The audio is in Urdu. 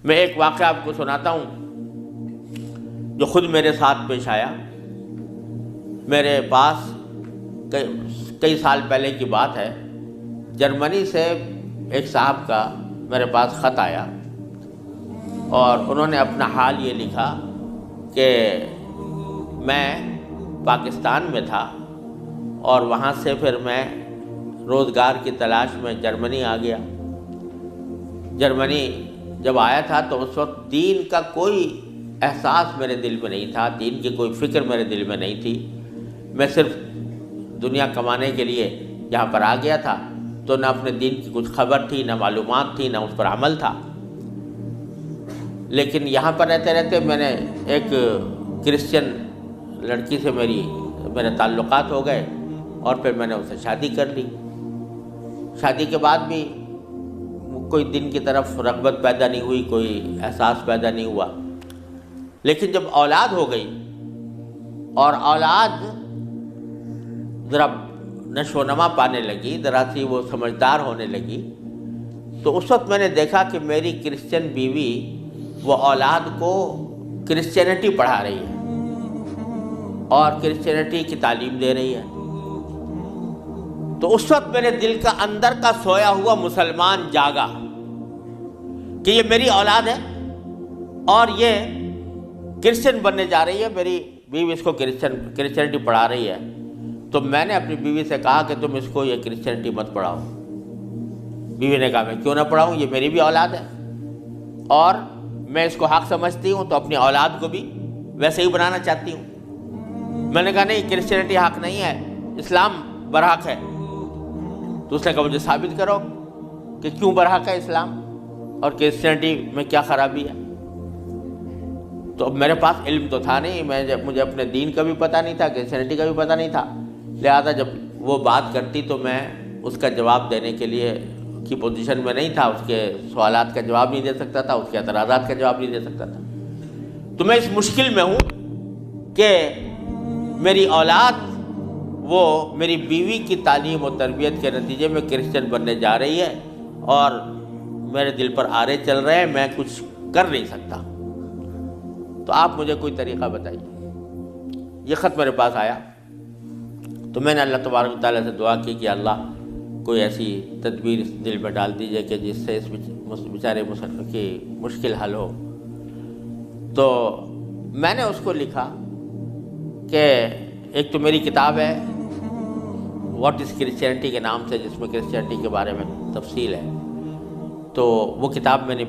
میں ایک واقعہ آپ کو سناتا ہوں جو خود میرے ساتھ پیش آیا. میرے پاس کئی سال پہلے کی بات ہے، جرمنی سے ایک صاحب کا میرے پاس خط آیا اور انہوں نے اپنا حال یہ لکھا کہ میں پاکستان میں تھا اور وہاں سے پھر میں روزگار کی تلاش میں جرمنی آ گیا. جرمنی جب آیا تھا تو اس وقت دین کا کوئی احساس میرے دل میں نہیں تھا، دین کی کوئی فکر میرے دل میں نہیں تھی. میں صرف دنیا کمانے کے لیے یہاں پر آ گیا تھا، تو نہ اپنے دین کی کچھ خبر تھی، نہ معلومات تھی، نہ اس پر عمل تھا. لیکن یہاں پر رہتے رہتے میں نے ایک کرسچن لڑکی سے میرے تعلقات ہو گئے اور پھر میں نے اسے شادی کر لی. شادی کے بعد بھی کوئی دین کی طرف رغبت پیدا نہیں ہوئی، کوئی احساس پیدا نہیں ہوا. لیکن جب اولاد ہو گئی اور اولاد ذرا نشو و نما پانے لگی، ذرا سی وہ سمجھدار ہونے لگی، تو اس وقت میں نے دیکھا کہ میری کرسچن بیوی وہ اولاد کو کرسچینٹی پڑھا رہی ہے اور کرسچینٹی کی تعلیم دے رہی ہے. تو اس وقت میرے دل کا اندر کا سویا ہوا مسلمان جاگا کہ یہ میری اولاد ہے اور یہ کرسچن بننے جا رہی ہے، میری بیوی اس کو کرسچینٹی پڑھا رہی ہے. تو میں نے اپنی بیوی سے کہا کہ تم اس کو یہ کرسچینٹی مت پڑھاؤ. بیوی نے کہا میں کیوں نہ پڑھاؤں، یہ میری بھی اولاد ہے اور میں اس کو حق سمجھتی ہوں، تو اپنی اولاد کو بھی ویسے ہی بنانا چاہتی ہوں. میں نے کہا نہیں، کرسچینٹی حق نہیں ہے، اسلام برحق ہے. تو اس نے کہا مجھے ثابت کرو کہ کیوں برحق ہے اسلام اور کرسچینٹی میں کیا خرابی ہے. تو اب میرے پاس علم تو تھا نہیں، مجھے اپنے دین کا بھی پتہ نہیں تھا، کرسچینٹی کا بھی پتہ نہیں تھا. لہذا جب وہ بات کرتی تو میں اس کا جواب دینے کے لیے کی پوزیشن میں نہیں تھا، اس کے سوالات کا جواب نہیں دے سکتا تھا، اس کے اعتراضات کا جواب نہیں دے سکتا تھا. تو میں اس مشکل میں ہوں کہ میری اولاد وہ میری بیوی کی تعلیم و تربیت کے نتیجے میں کرسچن بننے جا رہی ہے اور میرے دل پر آرے چل رہے ہیں، میں کچھ کر نہیں سکتا. تو آپ مجھے کوئی طریقہ بتائیے. یہ خط میرے پاس آیا تو میں نے اللہ تبارک و تعالیٰ سے دعا کی کہ اللہ کوئی ایسی تدبیر اس دل میں ڈال دیجیے کہ جس سے اس بیچارے مسلمان کی مشکل حل ہو. تو میں نے اس کو لکھا کہ ایک تو میری کتاب ہے واٹ از کرسچینٹی کے نام سے، جس میں کرسچینٹی کے بارے میں تفصیل ہے. تو وہ کتاب میں نے